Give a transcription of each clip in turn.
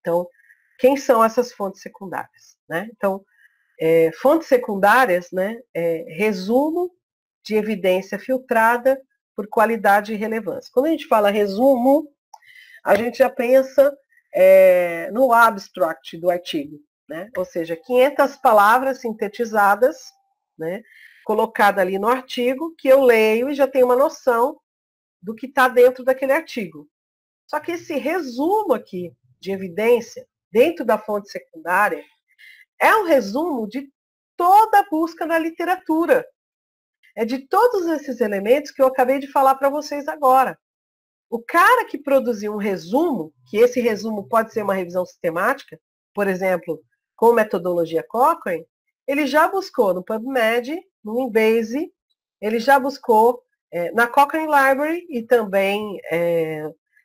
Então, quem são essas fontes secundárias? Né? Então, fontes secundárias, né, resumo de evidência filtrada por qualidade e relevância. Quando a gente fala resumo, a gente já pensa no abstract do artigo, né? Ou seja, 500 palavras sintetizadas, né, colocada ali no artigo, que eu leio e já tenho uma noção do que está dentro daquele artigo. Só que esse resumo aqui de evidência dentro da fonte secundária é um resumo de toda a busca na literatura. É de todos esses elementos que eu acabei de falar para vocês agora. O cara que produziu um resumo, que esse resumo pode ser uma revisão sistemática, por exemplo, com metodologia Cochrane, ele já buscou no PubMed, no Embase, ele já buscou na Cochrane Library e também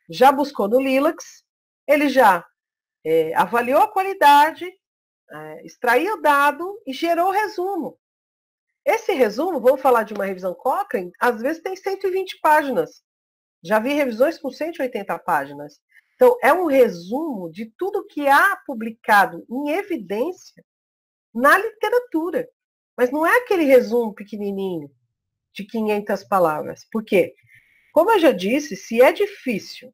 já buscou no Lilacs, ele já avaliou a qualidade, extraiu o dado e gerou o resumo. Esse resumo, vamos falar de uma revisão Cochrane, às vezes tem 120 páginas. Já vi revisões com 180 páginas. Então, é um resumo de tudo que há publicado em evidência na literatura. Mas não é aquele resumo pequenininho de 500 palavras. Por quê? Como eu já disse, se é difícil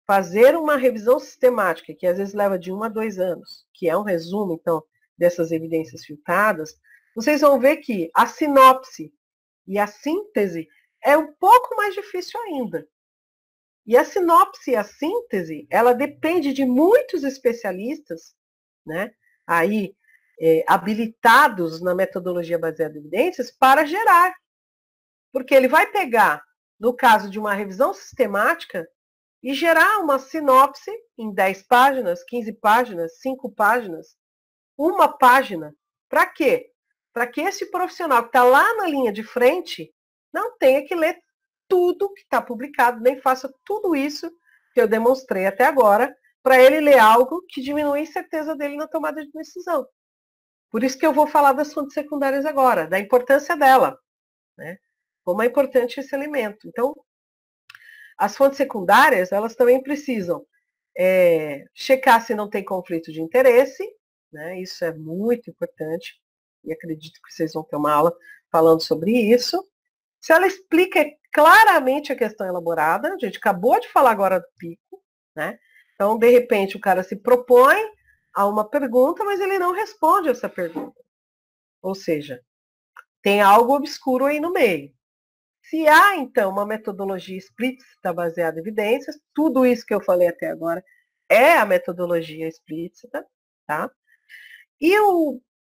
fazer uma revisão sistemática, que às vezes leva de 1 a 2 anos, que é um resumo, então, dessas evidências filtradas, vocês vão ver que a sinopse e a síntese é um pouco mais difícil ainda. E a sinopse e a síntese, ela depende de muitos especialistas, né, aí, habilitados na metodologia baseada em evidências para gerar. Porque ele vai pegar, no caso de uma revisão sistemática, e gerar uma sinopse em 10 páginas, 15 páginas, 5 páginas, uma página. Para quê? Para que esse profissional que está lá na linha de frente não tenha que ler tudo que está publicado, nem faça tudo isso que eu demonstrei até agora, para ele ler algo que diminui a incerteza dele na tomada de decisão. Por isso que eu vou falar das fontes secundárias agora, da importância dela, né? Como é importante esse elemento. Então, as fontes secundárias, elas também precisam checar se não tem conflito de interesse, né? Isso é muito importante, e acredito que vocês vão ter uma aula falando sobre isso. Se ela explica claramente a questão elaborada, a gente acabou de falar agora do pico, né? Então, de repente, o cara se propõe a uma pergunta, mas ele não responde essa pergunta. Ou seja, tem algo obscuro aí no meio. Se há, então, uma metodologia explícita baseada em evidências, tudo isso que eu falei até agora é a metodologia explícita, tá? E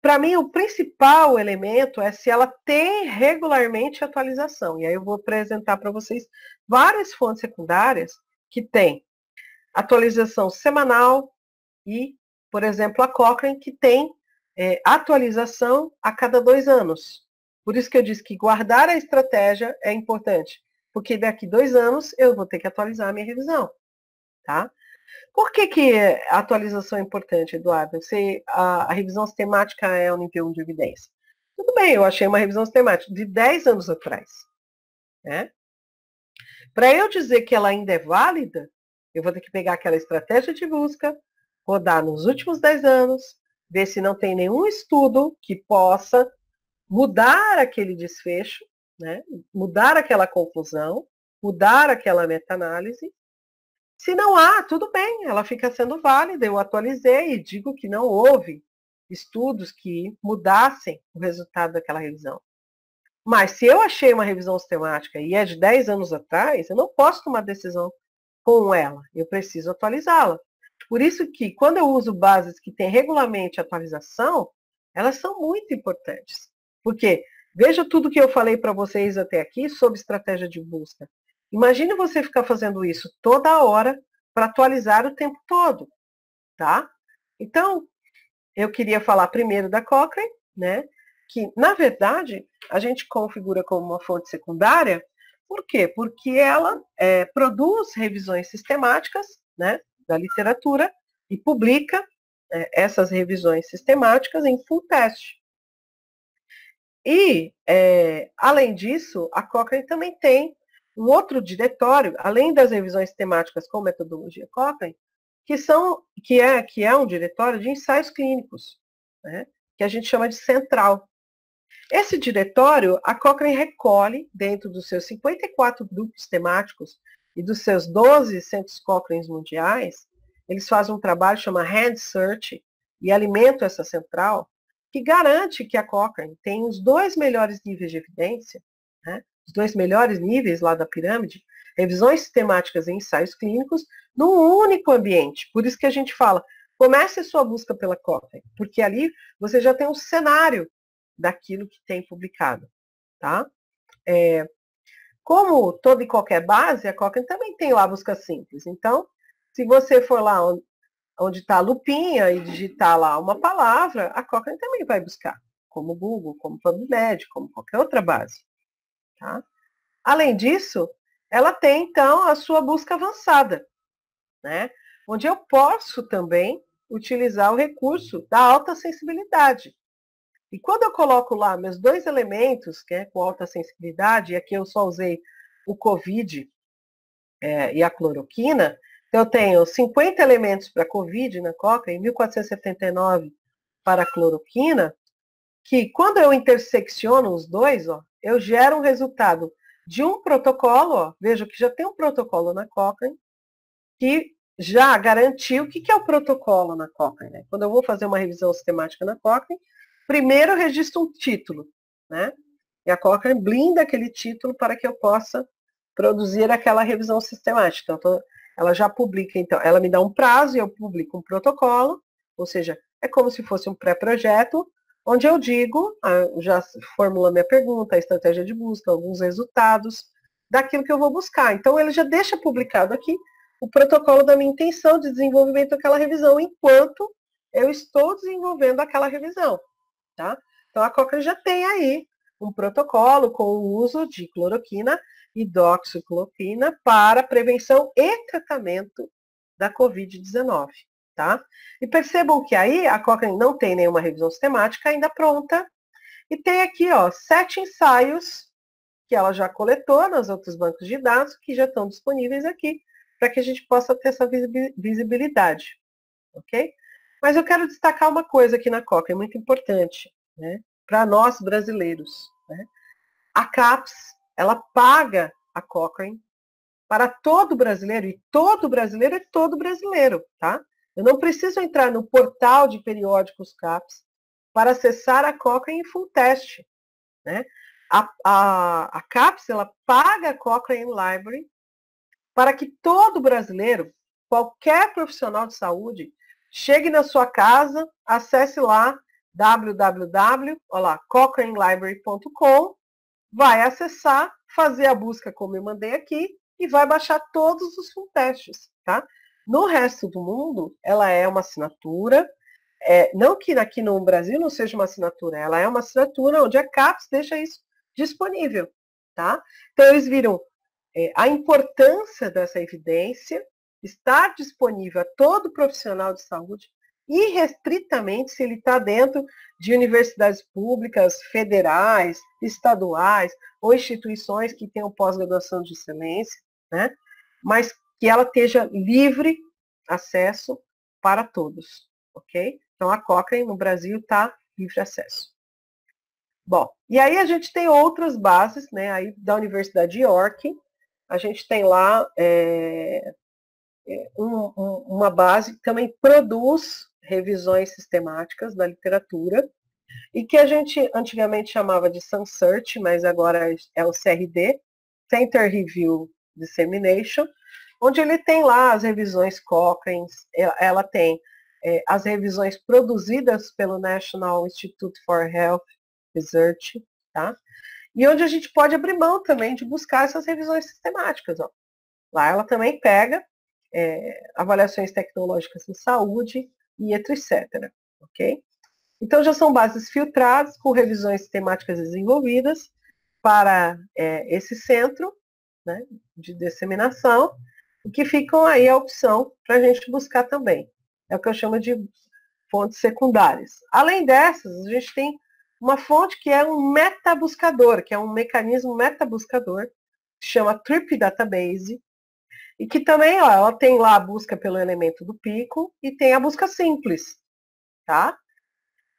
para mim, o principal elemento é se ela tem regularmente atualização. E aí eu vou apresentar para vocês várias fontes secundárias que têm atualização semanal e, por exemplo, a Cochrane, que tem atualização a cada 2 anos. Por isso que eu disse que guardar a estratégia é importante, porque daqui 2 anos eu vou ter que atualizar a minha revisão, tá? Por que a atualização é importante, Eduardo? Se a revisão sistemática é o nível 1 de evidência. Tudo bem, eu achei uma revisão sistemática de 10 anos atrás. Né? Para eu dizer que ela ainda é válida, eu vou ter que pegar aquela estratégia de busca, rodar nos últimos 10 anos, ver se não tem nenhum estudo que possa mudar aquele desfecho, né? Mudar aquela conclusão, mudar aquela meta-análise. Se não há, tudo bem, ela fica sendo válida. Eu atualizei e digo que não houve estudos que mudassem o resultado daquela revisão. Mas se eu achei uma revisão sistemática e é de 10 anos atrás, eu não posso tomar decisão com ela, eu preciso atualizá-la. Por isso que, quando eu uso bases que têm regularmente atualização, elas são muito importantes. Porque, veja tudo que eu falei para vocês até aqui sobre estratégia de busca. Imagine você ficar fazendo isso toda hora para atualizar o tempo todo, tá? Então, eu queria falar primeiro da Cochrane, né? Que, na verdade, a gente configura como uma fonte secundária. Por quê? Porque ela produz revisões sistemáticas, né, da literatura e publica essas revisões sistemáticas em full test. E, além disso, a Cochrane também tem um outro diretório, além das revisões temáticas com metodologia Cochrane, que é um diretório de ensaios clínicos, né, que a gente chama de central. Esse diretório, a Cochrane recolhe, dentro dos seus 54 grupos temáticos e dos seus 12 centros Cochrane mundiais, eles fazem um trabalho chamado Hand Search e alimentam essa central, que garante que a Cochrane tem os 2 melhores níveis de evidência, né, os 2 melhores níveis lá da pirâmide, revisões sistemáticas e ensaios clínicos, num único ambiente. Por isso que a gente fala, comece a sua busca pela Cochrane, porque ali você já tem um cenário daquilo que tem publicado, tá? Como toda e qualquer base, a Cochrane também tem lá a busca simples. Então, se você for lá onde está a lupinha e digitar lá uma palavra, a Cochrane também vai buscar, como o Google, como o PubMed, como qualquer outra base, tá? Além disso, ela tem, então, a sua busca avançada, né? Onde eu posso também utilizar o recurso da alta sensibilidade. E quando eu coloco lá meus 2 elementos, que é com alta sensibilidade, e aqui eu só usei o COVID e a cloroquina, eu tenho 50 elementos para COVID na Cochrane, 1479 para a cloroquina, que quando eu intersecciono os dois, ó, eu gero um resultado de um protocolo, ó, veja que já tem um protocolo na Cochrane, que já garantiu o que é o protocolo na Cochrane. Né? Quando eu vou fazer uma revisão sistemática na Cochrane, primeiro eu registro um título, né? E a Cochrane blinda aquele título para que eu possa produzir aquela revisão sistemática. Então, ela já publica, então, ela me dá um prazo e eu publico um protocolo, ou seja, é como se fosse um pré-projeto, onde eu digo, já formulo a minha pergunta, a estratégia de busca, alguns resultados daquilo que eu vou buscar. Então, ele já deixa publicado aqui o protocolo da minha intenção de desenvolvimento daquela revisão, enquanto eu estou desenvolvendo aquela revisão. Tá? Então, a Cochrane já tem aí um protocolo com o uso de cloroquina e doxicicloroquina para prevenção e tratamento da Covid-19. Tá? E percebam que aí a Cochrane não tem nenhuma revisão sistemática ainda pronta, e tem aqui, ó, 7 ensaios que ela já coletou nos outros bancos de dados, que já estão disponíveis aqui, para que a gente possa ter essa visibilidade, ok? Mas eu quero destacar uma coisa aqui na Cochrane, muito importante, né, para nós brasileiros. Né? A CAPES, ela paga a Cochrane para todo brasileiro, e todo brasileiro é todo brasileiro, tá? Eu não preciso entrar no portal de periódicos CAPES para acessar a Cochrane em full test. Né? A CAPES, ela paga a Cochrane Library para que todo brasileiro, qualquer profissional de saúde, chegue na sua casa, acesse lá www.cochranelibrary.com, vai acessar, fazer a busca como eu mandei aqui e vai baixar todos os full testes, tá? No resto do mundo, ela é uma assinatura, não que aqui no Brasil não seja uma assinatura, ela é uma assinatura onde a CAPES deixa isso disponível, tá? Então, eles viram a importância dessa evidência estar disponível a todo profissional de saúde, irrestritamente se ele está dentro de universidades públicas, federais, estaduais, ou instituições que tenham pós-graduação de excelência, né? Mas que ela esteja livre acesso para todos, ok? Então, a Cochrane no Brasil está livre acesso. Bom, e aí a gente tem outras bases, né, aí da Universidade de York, a gente tem lá uma base que também produz revisões sistemáticas da literatura, e que a gente antigamente chamava de SunSearch, mas agora é o CRD, Center Review Dissemination, onde ele tem lá as revisões Cochrane, ela tem as revisões produzidas pelo National Institute for Health Research, tá? E onde a gente pode abrir mão também de buscar essas revisões sistemáticas. Ó. Lá ela também pega avaliações tecnológicas em saúde e etc. Ok? Então já são bases filtradas com revisões sistemáticas desenvolvidas para esse centro, né, de disseminação, e que ficam aí a opção para a gente buscar também. É o que eu chamo de fontes secundárias. Além dessas, a gente tem uma fonte que é um metabuscador, que é um mecanismo metabuscador, que chama Trip Database, e que também, ó, ela tem lá a busca pelo elemento do pico e tem a busca simples, tá?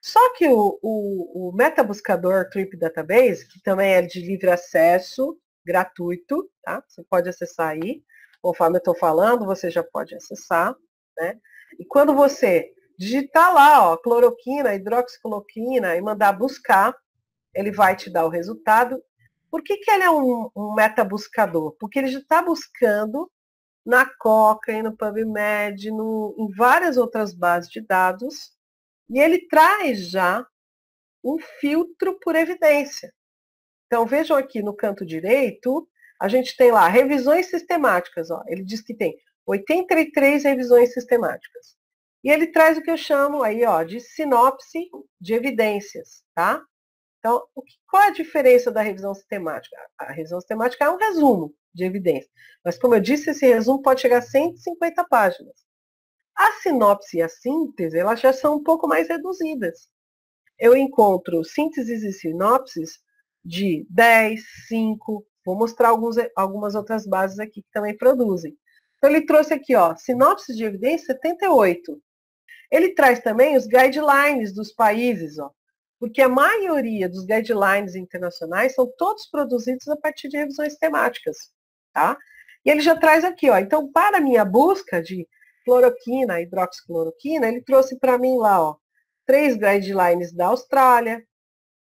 Só que o Metabuscador Trip Database, que também é de livre acesso, gratuito, tá? Você pode acessar aí, conforme eu estou falando, você já pode acessar, né? E quando você digitar lá, ó, cloroquina, hidroxicloroquina e mandar buscar, ele vai te dar o resultado. Por que ele é um metabuscador? Porque ele já está buscando na Cochrane, no PubMed, em várias outras bases de dados, e ele traz já um filtro por evidência. Então, vejam aqui no canto direito, a gente tem lá revisões sistemáticas. Ó. Ele diz que tem 83 revisões sistemáticas. E ele traz o que eu chamo aí, ó, de sinopse de evidências, tá? Então, qual é a diferença da revisão sistemática? A revisão sistemática é um resumo de evidência. Mas, como eu disse, esse resumo pode chegar a 150 páginas. A sinopse e a síntese, elas já são um pouco mais reduzidas. Eu encontro sínteses e sinopses de 10, 5, vou mostrar algumas outras bases aqui que também produzem. Então, ele trouxe aqui, ó, sinopses de evidência 78. Ele traz também os guidelines dos países, ó, porque a maioria dos guidelines internacionais são todos produzidos a partir de revisões temáticas, tá? E ele já traz aqui, ó, então, para a minha busca de cloroquina, hidroxicloroquina, ele trouxe para mim lá, ó, 3 guidelines da Austrália,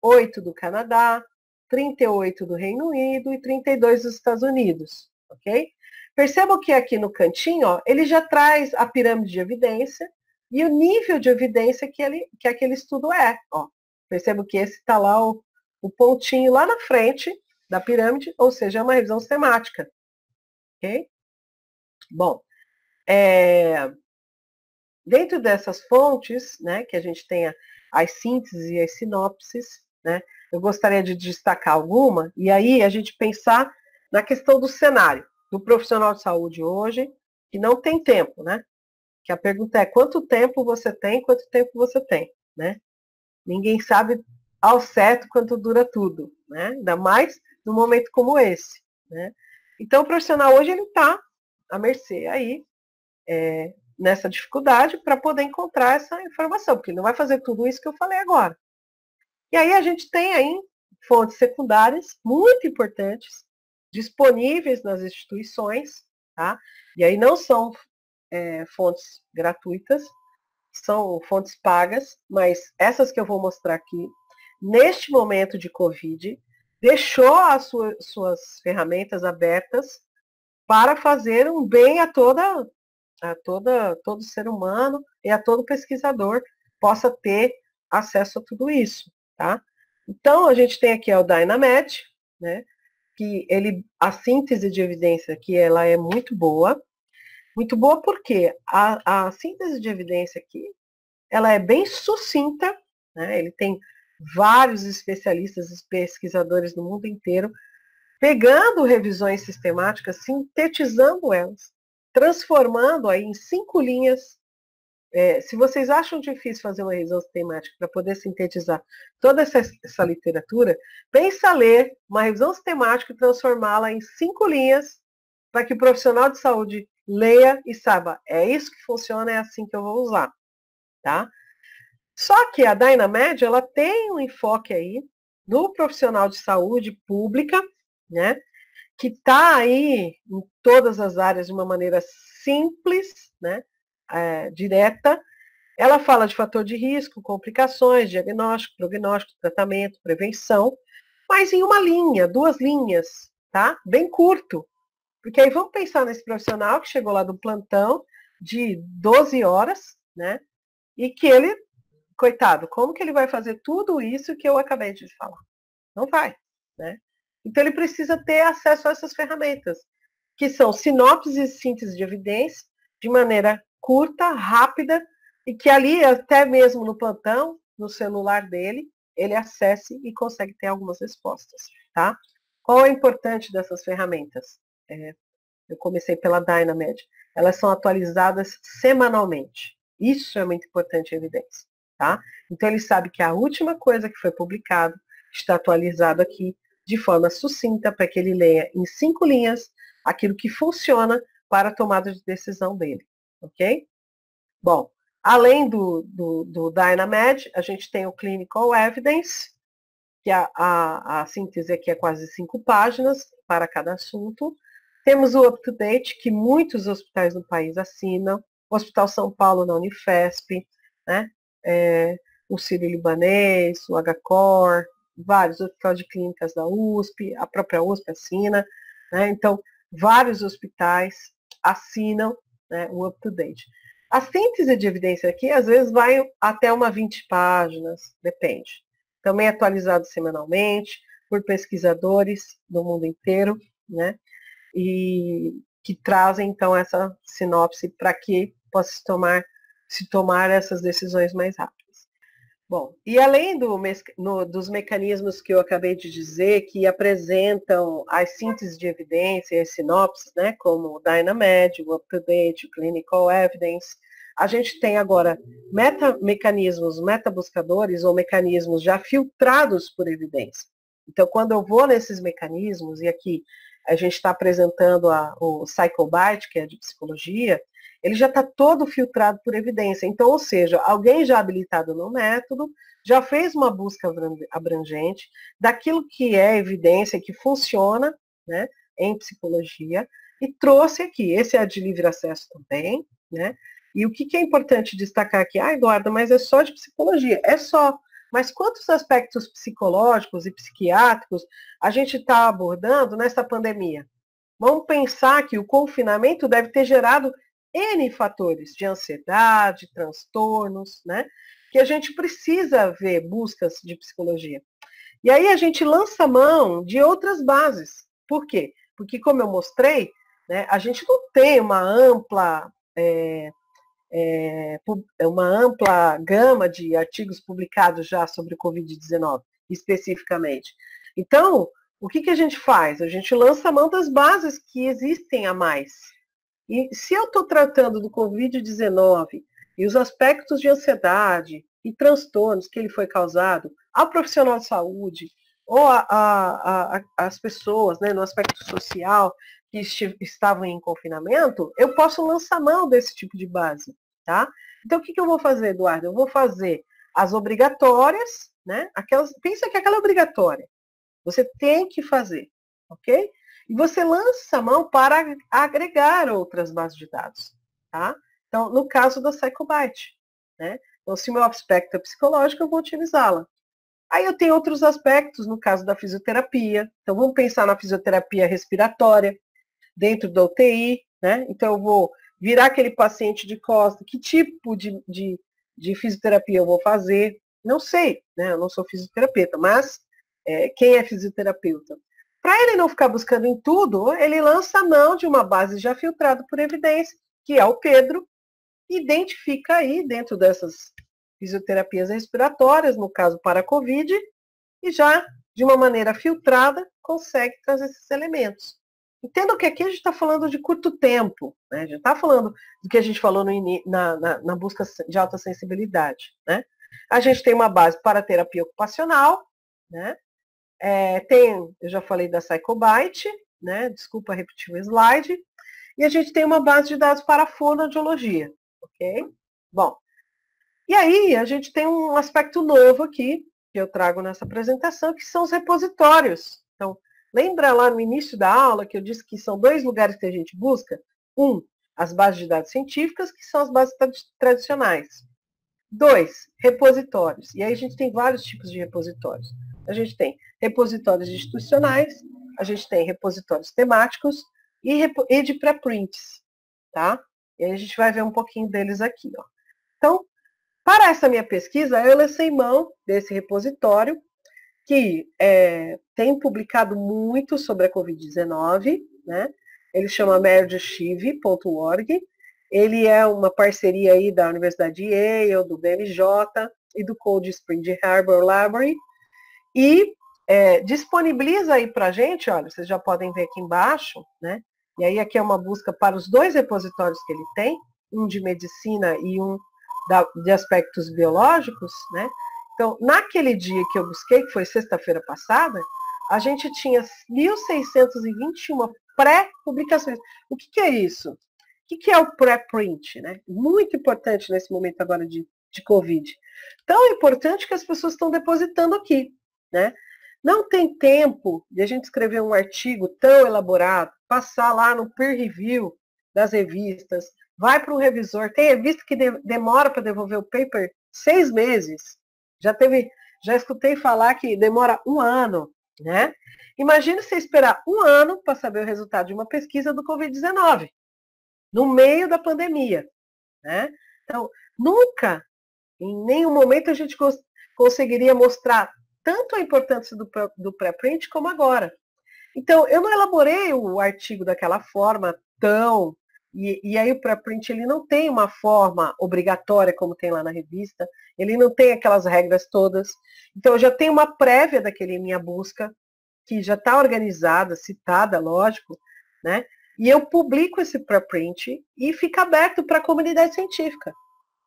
8 do Canadá, 38 do Reino Unido e 32 dos Estados Unidos, ok? Percebam que aqui no cantinho, ó, ele já traz a pirâmide de evidência e o nível de evidência que aquele estudo é, ó. Percebam que esse está lá o pontinho lá na frente da pirâmide, ou seja, é uma revisão sistemática, ok? Bom, dentro dessas fontes, né, que a gente tem as sínteses e as sinopses, né, eu gostaria de destacar alguma, e aí a gente pensar na questão do cenário, do profissional de saúde hoje, que não tem tempo, né? Que a pergunta é quanto tempo você tem, né? Ninguém sabe ao certo quanto dura tudo, né? Ainda mais num momento como esse, né? Então o profissional hoje ele está à mercê aí, nessa dificuldade para poder encontrar essa informação, porque ele não vai fazer tudo isso que eu falei agora. E aí a gente tem aí fontes secundárias muito importantes, disponíveis nas instituições, tá? E aí não são fontes gratuitas, são fontes pagas, mas essas que eu vou mostrar aqui, neste momento de Covid, deixou as suas ferramentas abertas para fazer um bem a todo ser humano e a todo pesquisador possa ter acesso a tudo isso, tá? Então, a gente tem aqui o Dynamed, né, que a síntese de evidência aqui, ela é muito boa porque a síntese de evidência aqui, ela é bem sucinta, né, ele tem vários especialistas e pesquisadores no mundo inteiro pegando revisões sistemáticas, sintetizando elas, transformando aí em 5 linhas. Se vocês acham difícil fazer uma revisão sistemática para poder sintetizar toda essa literatura, pensa ler uma revisão sistemática e transformá-la em 5 linhas para que o profissional de saúde leia e saiba, é isso que funciona, é assim que eu vou usar, tá? Só que a Dynamed, ela tem um enfoque aí no profissional de saúde pública, né, que está aí em todas as áreas de uma maneira simples, né, direta. Ela fala de fator de risco, complicações, diagnóstico, prognóstico, tratamento, prevenção, mas em uma linha, 2 linhas, tá? Bem curto. Porque aí vamos pensar nesse profissional que chegou lá do plantão de 12 horas, né? E que ele, coitado, como que ele vai fazer tudo isso que eu acabei de falar? Não vai, né? Então ele precisa ter acesso a essas ferramentas, que são sinopses e síntese de evidência, de maneira curta, rápida, e que ali, até mesmo no plantão, no celular dele, ele acesse e consegue ter algumas respostas, tá? Qual é o importante dessas ferramentas? Eu comecei pela Dynamed. Elas são atualizadas semanalmente. Isso é muito importante em evidência, tá? Então ele sabe que a última coisa que foi publicado está atualizado aqui de forma sucinta para que ele leia em 5 linhas aquilo que funciona para a tomada de decisão dele, ok? Bom, além do Dynamed, a gente tem o Clinical Evidence, que a síntese aqui é quase 5 páginas para cada assunto. Temos o UpToDate, que muitos hospitais no país assinam, o Hospital São Paulo na Unifesp, né? O Sírio-Libanês, o HCOR, vários hospitais de clínicas da USP, a própria USP assina, né? Então, vários hospitais assinam, né, o UpToDate. A síntese de evidência aqui, às vezes, vai até 20 páginas, depende. Também atualizado semanalmente por pesquisadores do mundo inteiro, né? E que trazem, então, essa sinopse para que possa se tomar essas decisões mais rápidas. Bom, e além dos mecanismos que eu acabei de dizer, que apresentam as sínteses de evidência e as sinopses, né, como o Dynamed, o UpToDate, o Clinical Evidence, a gente tem agora mecanismos metabuscadores ou mecanismos já filtrados por evidência. Então, quando eu vou nesses mecanismos, e aqui a gente está apresentando o PsychoBite, que é de psicologia, ele já está todo filtrado por evidência. Então, ou seja, alguém já habilitado no método, já fez uma busca abrangente daquilo que é evidência, que funciona, né, em psicologia, e trouxe aqui. Esse é de livre acesso também, né? E o que é importante destacar aqui? Eduardo, mas é só de psicologia. É só. Mas quantos aspectos psicológicos e psiquiátricos a gente está abordando nessa pandemia? Vamos pensar que o confinamento deve ter gerado N fatores de ansiedade, transtornos, né? Que a gente precisa ver buscas de psicologia. E aí a gente lança mão de outras bases. Por quê? Porque, como eu mostrei, né, a gente não tem uma ampla gama de artigos publicados já sobre o Covid-19, especificamente. Então, o que a gente faz? A gente lança mão das bases que existem a mais. E se eu estou tratando do Covid-19 e os aspectos de ansiedade e transtornos que ele foi causado ao profissional de saúde ou as pessoas, né, no aspecto social que estavam em confinamento, eu posso lançar mão desse tipo de base, tá? Então, o que eu vou fazer, Eduardo? Eu vou fazer as obrigatórias, né? Pensa que aquela é obrigatória. Você tem que fazer, ok? E você lança a mão para agregar outras bases de dados, tá? Então, no caso da PsychoBite, né? Então, se o meu aspecto é psicológico, eu vou utilizá-la. Aí eu tenho outros aspectos, no caso da fisioterapia. Então, vamos pensar na fisioterapia respiratória, dentro da UTI, né? Então, eu vou virar aquele paciente de costas, que tipo de fisioterapia eu vou fazer? Não sei, né? Eu não sou fisioterapeuta, mas quem é fisioterapeuta? Para ele não ficar buscando em tudo, ele lança a mão de uma base já filtrada por evidência, que é o Pedro, identifica aí dentro dessas fisioterapias respiratórias, no caso para a COVID, e já, de uma maneira filtrada, consegue trazer esses elementos. Entendam que aqui a gente está falando de curto tempo, né? A gente está falando do que a gente falou na busca de alta sensibilidade, né? A gente tem uma base para terapia ocupacional, né? Eu já falei da PsychoBite, né? Desculpa repetir o slide. E a gente tem uma base de dados para a fonoaudiologia, ok? Bom, e aí a gente tem um aspecto novo aqui, que eu trago nessa apresentação, que são os repositórios. Então, lembra lá no início da aula que eu disse que são 2 lugares que a gente busca? As bases de dados científicas, que são as bases tradicionais. 2, repositórios. E aí a gente tem vários tipos de repositórios. A gente tem repositórios institucionais, a gente tem repositórios temáticos e de pré-prints, tá? E aí a gente vai ver um pouquinho deles aqui, ó. Então, para essa minha pesquisa, eu lancei mão desse repositório, que tem publicado muito sobre a Covid-19, né? Ele chama mergechive.org. Ele é uma parceria aí da Universidade de Yale, do BMJ e do Cold Spring Harbor Library. E disponibiliza aí para a gente, olha, vocês já podem ver aqui embaixo, né? E aí aqui é uma busca para os 2 repositórios que ele tem, um de medicina e um de aspectos biológicos, né? Então, naquele dia que eu busquei, que foi sexta-feira passada, a gente tinha 1.621 pré-publicações. O que é isso? O que é o pré-print? Né? Muito importante nesse momento agora de Covid. Tão importante que as pessoas estão depositando aqui. Né? Não tem tempo de a gente escrever um artigo tão elaborado, passar lá no peer review das revistas, vai para um revisor. Tem revista que demora para devolver o paper 6 meses. Já escutei falar que demora 1 ano. Né? Imagina você esperar 1 ano para saber o resultado de uma pesquisa do Covid-19, no meio da pandemia. Né? Então, nunca, em nenhum momento, a gente conseguiria mostrar tanto a importância do pré-print como agora. Então, eu não elaborei o artigo daquela forma tão... E aí o pré-print ele não tem uma forma obrigatória como tem lá na revista, ele não tem aquelas regras todas. Então, eu já tenho uma prévia daquele minha busca, que já está organizada, citada, lógico, né? E eu publico esse pré-print e fica aberto para a comunidade científica.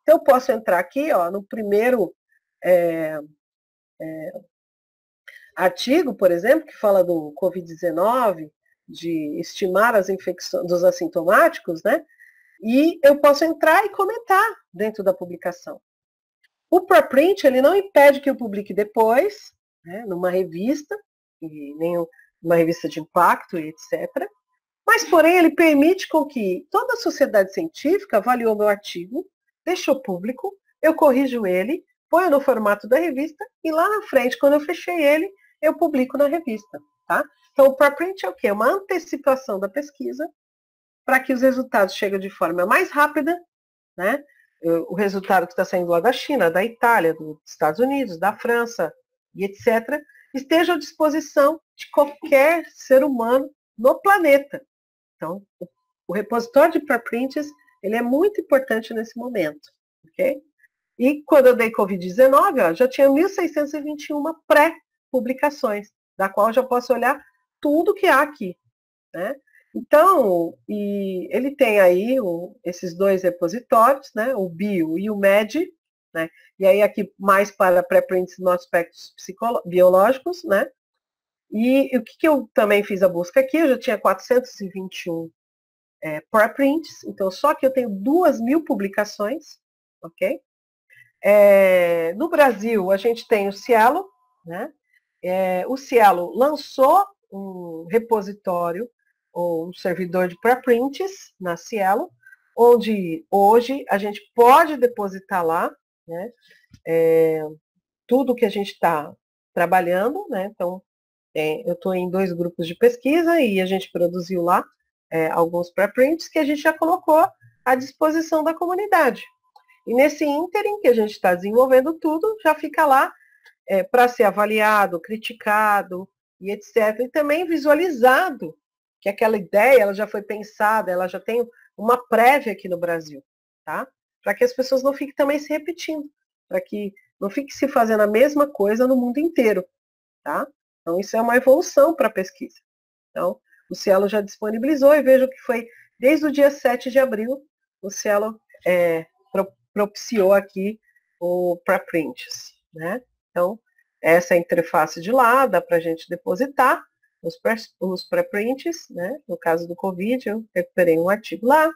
Então, eu posso entrar aqui, ó, no primeiro artigo, por exemplo, que fala do Covid-19, de estimar as infecções dos assintomáticos, né? E eu posso entrar e comentar dentro da publicação. O preprint, ele não impede que eu publique depois, né, numa revista, e nem uma revista de impacto, e etc. Mas, porém, ele permite com que toda a sociedade científica avaliou meu artigo, deixou público, eu corrijo ele, ponho no formato da revista, e lá na frente, quando eu fechei ele, eu publico na revista. Tá? Então, o preprint é o quê? Uma antecipação da pesquisa para que os resultados cheguem de forma mais rápida, né? O resultado que está saindo lá da China, da Itália, dos Estados Unidos, da França e etc., esteja à disposição de qualquer ser humano no planeta. Então, o repositório de preprints, ele é muito importante nesse momento. Okay? E quando eu dei Covid-19, já tinha 1.621 pré-publicações, da qual eu já posso olhar tudo que há aqui. Né? Então, e ele tem aí esses 2 repositórios, né, o bio e o med, né, e aí aqui mais para pré-prints nos aspectos biológicos, né, e o que eu também fiz a busca aqui, eu já tinha 421 pré-prints, então só que eu tenho 2.000 publicações, ok? No Brasil, a gente tem o Cielo, né, o Cielo lançou um repositório ou um servidor de preprints na Cielo, onde hoje a gente pode depositar lá, né, tudo que a gente está trabalhando, né, então eu estou em 2 grupos de pesquisa e a gente produziu lá alguns preprints que a gente já colocou à disposição da comunidade. E nesse ínterim que a gente está desenvolvendo tudo, já fica lá para ser avaliado, criticado e etc. E também visualizado que aquela ideia ela já foi pensada, ela já tem uma prévia aqui no Brasil, tá? Para que as pessoas não fiquem também se repetindo, para que não fique se fazendo a mesma coisa no mundo inteiro, tá? Então isso é uma evolução para a pesquisa. Então, o Cielo já disponibilizou e vejo que foi desde o dia 7 de abril, o Cielo propiciou aqui o preprints, né? Então, essa é a interface de lá, dá para a gente depositar os preprints, né? No caso do Covid, eu recuperei um artigo lá.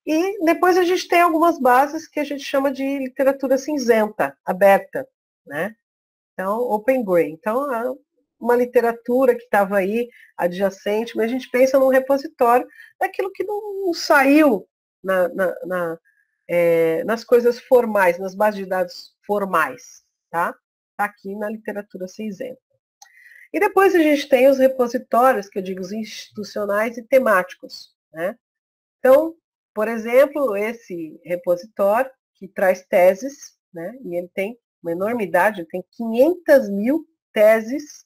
E depois a gente tem algumas bases que a gente chama de literatura cinzenta, aberta, né? Então, open gray. Então, é uma literatura que estava aí adjacente, mas a gente pensa num repositório daquilo que não saiu nas coisas formais, nas bases de dados formais, tá? Está aqui na literatura cinzenta. E depois a gente tem os repositórios, que eu digo, os institucionais e temáticos, né? Então, por exemplo, esse repositório que traz teses, né? E ele tem uma enormidade, ele tem 500.000 teses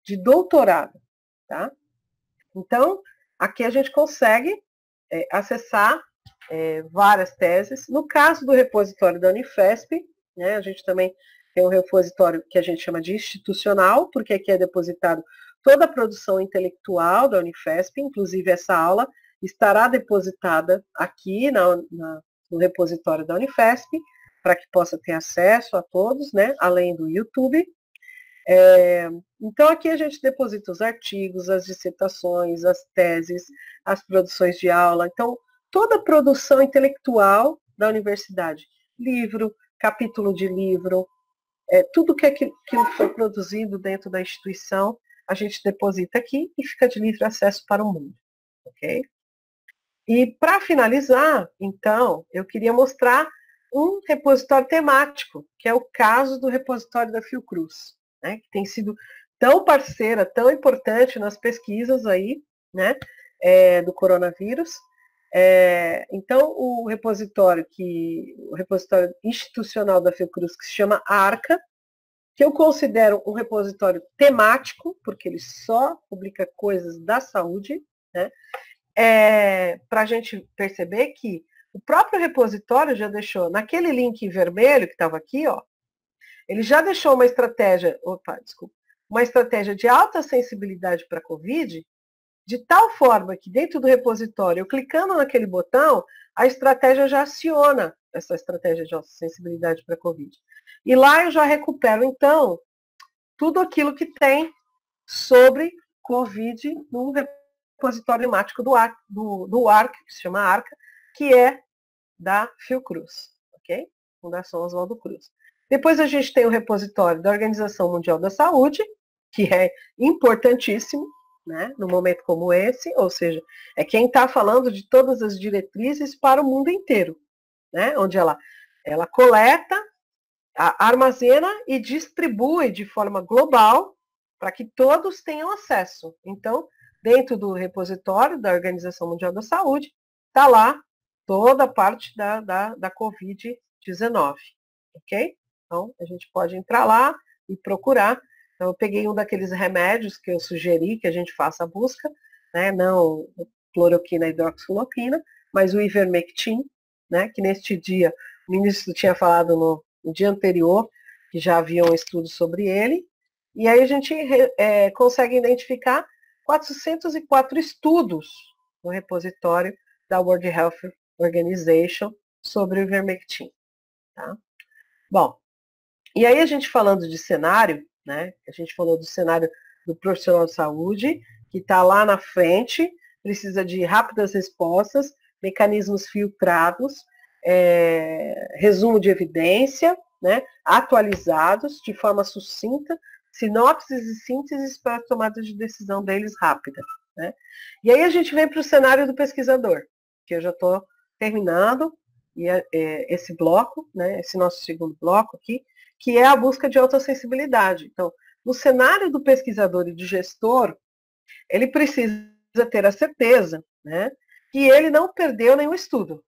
de doutorado, tá? Então, aqui a gente consegue acessar várias teses. No caso do repositório da Unifesp, né, a gente também tem um repositório que a gente chama de institucional, porque aqui é depositado toda a produção intelectual da Unifesp, inclusive essa aula estará depositada aqui no repositório da Unifesp, para que possa ter acesso a todos, né, além do YouTube. Então, aqui a gente deposita os artigos, as dissertações, as teses, as produções de aula. Então, toda a produção intelectual da universidade, livro, capítulo de livro, tudo que aquilo foi produzido dentro da instituição, a gente deposita aqui e fica de livre acesso para o mundo. Ok? E, para finalizar, então, eu queria mostrar um repositório temático, que é o caso do repositório da Fiocruz, né, que tem sido tão parceira, tão importante nas pesquisas aí, né, do coronavírus. Então, o repositório institucional da Fiocruz, que se chama ARCA, que eu considero um repositório temático, porque ele só publica coisas da saúde, né, para a gente perceber que o próprio repositório já deixou, naquele link vermelho que estava aqui, ó, ele já deixou uma estratégia, uma estratégia de alta sensibilidade para a COVID, de tal forma que dentro do repositório, eu clicando naquele botão, a estratégia já aciona essa estratégia de alta sensibilidade para a COVID. E lá eu já recupero, então, tudo aquilo que tem sobre COVID no repositório temático do ARCA, que se chama ARCA, que é da Fiocruz, ok? Fundação Oswaldo Cruz. Depois a gente tem o repositório da Organização Mundial da Saúde, que é importantíssimo, né, num momento como esse, ou seja, é quem está falando de todas as diretrizes para o mundo inteiro, né, onde ela coleta, armazena e distribui de forma global para que todos tenham acesso. Então, dentro do repositório da Organização Mundial da Saúde, está lá toda a parte da Covid-19, ok? Então, a gente pode entrar lá e procurar. Então, eu peguei um daqueles remédios que eu sugeri que a gente faça a busca, né? Não cloroquina e hidroxicloroquina, mas o ivermectin, né? Que neste dia, o ministro tinha falado no dia anterior, que já havia um estudo sobre ele, e aí a gente consegue identificar 404 estudos no repositório da World Health Organization sobre o ivermectin. Tá? Bom, e aí a gente falando de cenário, né? A gente falou do cenário do profissional de saúde, que está lá na frente, precisa de rápidas respostas, mecanismos filtrados, resumo de evidência, né? Atualizados, de forma sucinta, sinopses e sínteses para a tomada de decisão deles rápida. Né? E aí a gente vem para o cenário do pesquisador, que eu já estou terminando, e esse bloco, né, esse nosso segundo bloco aqui, que é a busca de autoacessibilidade. Então, no cenário do pesquisador e do gestor, ele precisa ter a certeza, né, que ele não perdeu nenhum estudo.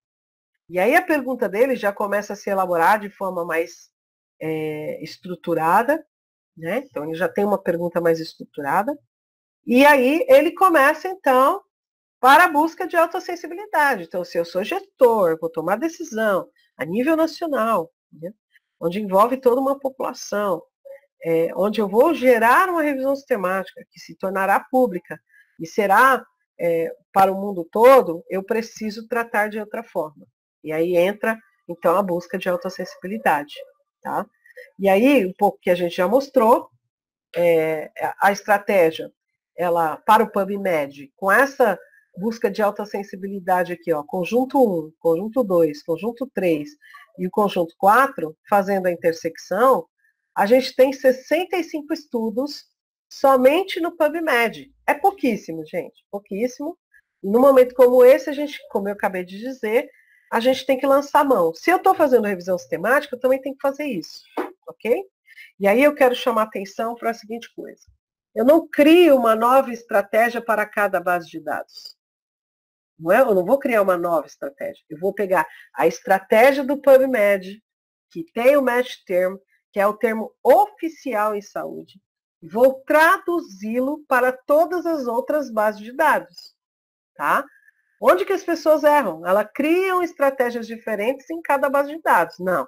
E aí a pergunta dele já começa a se elaborar de forma mais estruturada, né? Então ele já tem uma pergunta mais estruturada, e aí ele começa, então, para a busca de autoacessibilidade. Então, se eu sou gestor, vou tomar decisão a nível nacional, né? Onde envolve toda uma população, onde eu vou gerar uma revisão sistemática que se tornará pública e será para o mundo todo, eu preciso tratar de outra forma. E aí entra, então, a busca de autoacessibilidade. Tá? E aí, um pouco que a gente já mostrou, a estratégia, ela, para o PubMed, com essa busca de autoacessibilidade aqui, ó, conjunto 1, conjunto 2, conjunto 3 e o conjunto 4, fazendo a intersecção, a gente tem 65 estudos somente no PubMed. É pouquíssimo, gente, pouquíssimo. E num momento como esse, a gente, como eu acabei de dizer, a gente tem que lançar mão. Se eu estou fazendo revisão sistemática, eu também tenho que fazer isso, ok? E aí eu quero chamar atenção para a seguinte coisa. Eu não crio uma nova estratégia para cada base de dados. Não é? Eu não vou criar uma nova estratégia. Eu vou pegar a estratégia do PubMed, que tem o match term, que é o termo oficial em saúde, e vou traduzi-lo para todas as outras bases de dados. Tá? Onde que as pessoas erram? Elas criam estratégias diferentes em cada base de dados. Não.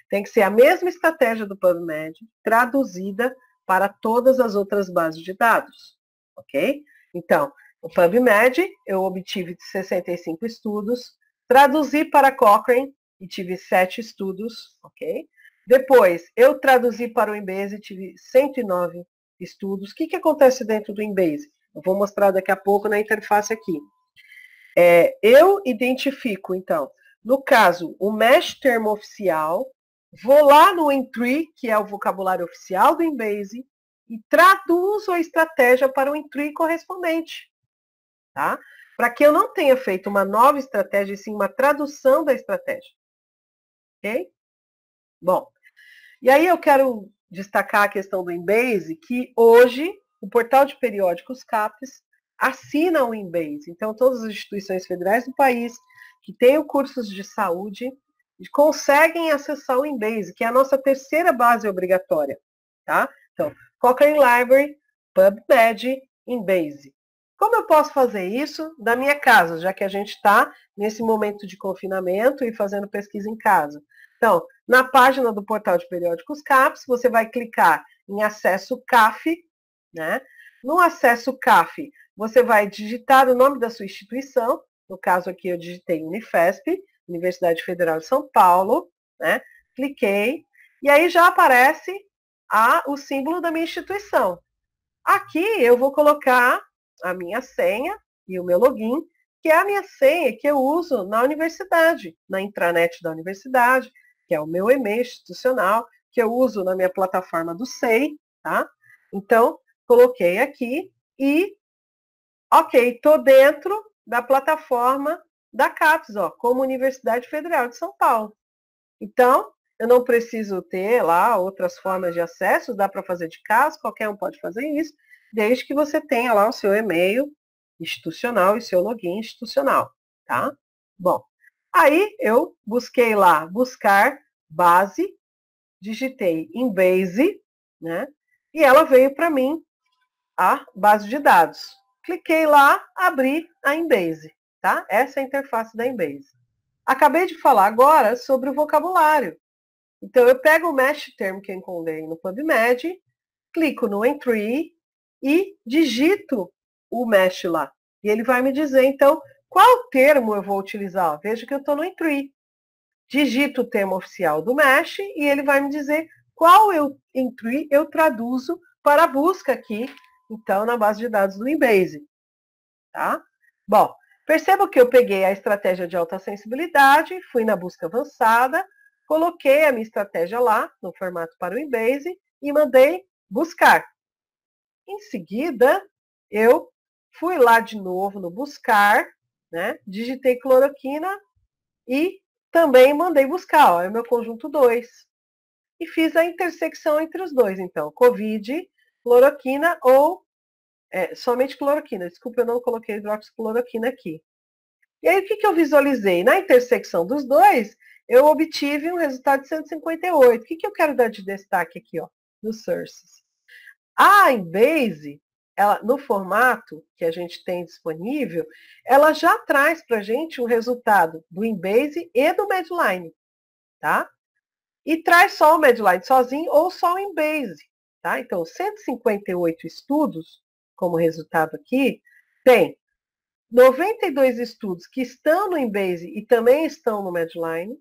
Tem que ser a mesma estratégia do PubMed, traduzida para todas as outras bases de dados. Ok? Então, o PubMed, eu obtive 65 estudos, traduzi para Cochrane e tive 7 estudos, ok? Depois, eu traduzi para o Embase, tive 109 estudos. O que acontece dentro do Embase? Eu vou mostrar daqui a pouco na interface aqui. Eu identifico, então, no caso, o mesh termo oficial, vou lá no entry, que é o vocabulário oficial do Embase, e traduzo a estratégia para o entry correspondente. Tá? Para que eu não tenha feito uma nova estratégia, e sim uma tradução da estratégia. Ok? Bom, e aí eu quero destacar a questão do Embase, que hoje o portal de periódicos CAPES assina o Embase. Então, todas as instituições federais do país que tenham cursos de saúde conseguem acessar o Embase, que é a nossa terceira base obrigatória. Tá? Então, Cochrane Library, PubMed, Embase. Como eu posso fazer isso da minha casa, já que a gente está nesse momento de confinamento e fazendo pesquisa em casa? Então, na página do portal de periódicos CAPES, você vai clicar em acesso CAF, né? No acesso CAF, você vai digitar o nome da sua instituição, no caso aqui eu digitei Unifesp, Universidade Federal de São Paulo, né? Cliquei, e aí já aparece o símbolo da minha instituição. Aqui eu vou colocar a minha senha e o meu login, que é a minha senha que eu uso na universidade, na intranet da universidade, que é o meu e-mail institucional, que eu uso na minha plataforma do SEI, tá? Então, coloquei aqui e, ok, estou dentro da plataforma da CAPES, ó, como Universidade Federal de São Paulo. Então, eu não preciso ter lá outras formas de acesso, dá para fazer de casa, qualquer um pode fazer isso, desde que você tenha lá o seu e-mail institucional e seu login institucional, tá? Bom, aí eu busquei lá, buscar base, digitei Embase, né? E ela veio para mim a base de dados. Cliquei lá, abri a Embase, tá? Essa é a interface da Embase. Acabei de falar agora sobre o vocabulário. Então, eu pego o mesh termo que eu encontrei no PubMed, clico no Entry e digito o mesh lá. E ele vai me dizer, então, qual termo eu vou utilizar. Veja que eu estou no Entry. Digito o termo oficial do mesh e ele vai me dizer qual Entry eu traduzo para a busca aqui, então, na base de dados do Embase. Tá? Bom, perceba que eu peguei a estratégia de alta sensibilidade, fui na busca avançada, coloquei a minha estratégia lá, no formato para o Embase, e mandei buscar. Em seguida, eu fui lá de novo no buscar, né? Digitei cloroquina e também mandei buscar, ó, é o meu conjunto 2. E fiz a intersecção entre os dois, então, COVID, cloroquina ou somente cloroquina. Desculpa, eu não coloquei hidroxicloroquina aqui. E aí, o que eu visualizei? Na intersecção dos dois, eu obtive um resultado de 158. O que eu quero dar de destaque aqui, ó, no sources? A Embase, ela, no formato que a gente tem disponível, ela já traz para a gente um resultado do Embase e do Medline, tá? E traz só o Medline sozinho ou só o Embase, tá? Então, 158 estudos, como resultado aqui, tem 92 estudos que estão no Embase e também estão no Medline,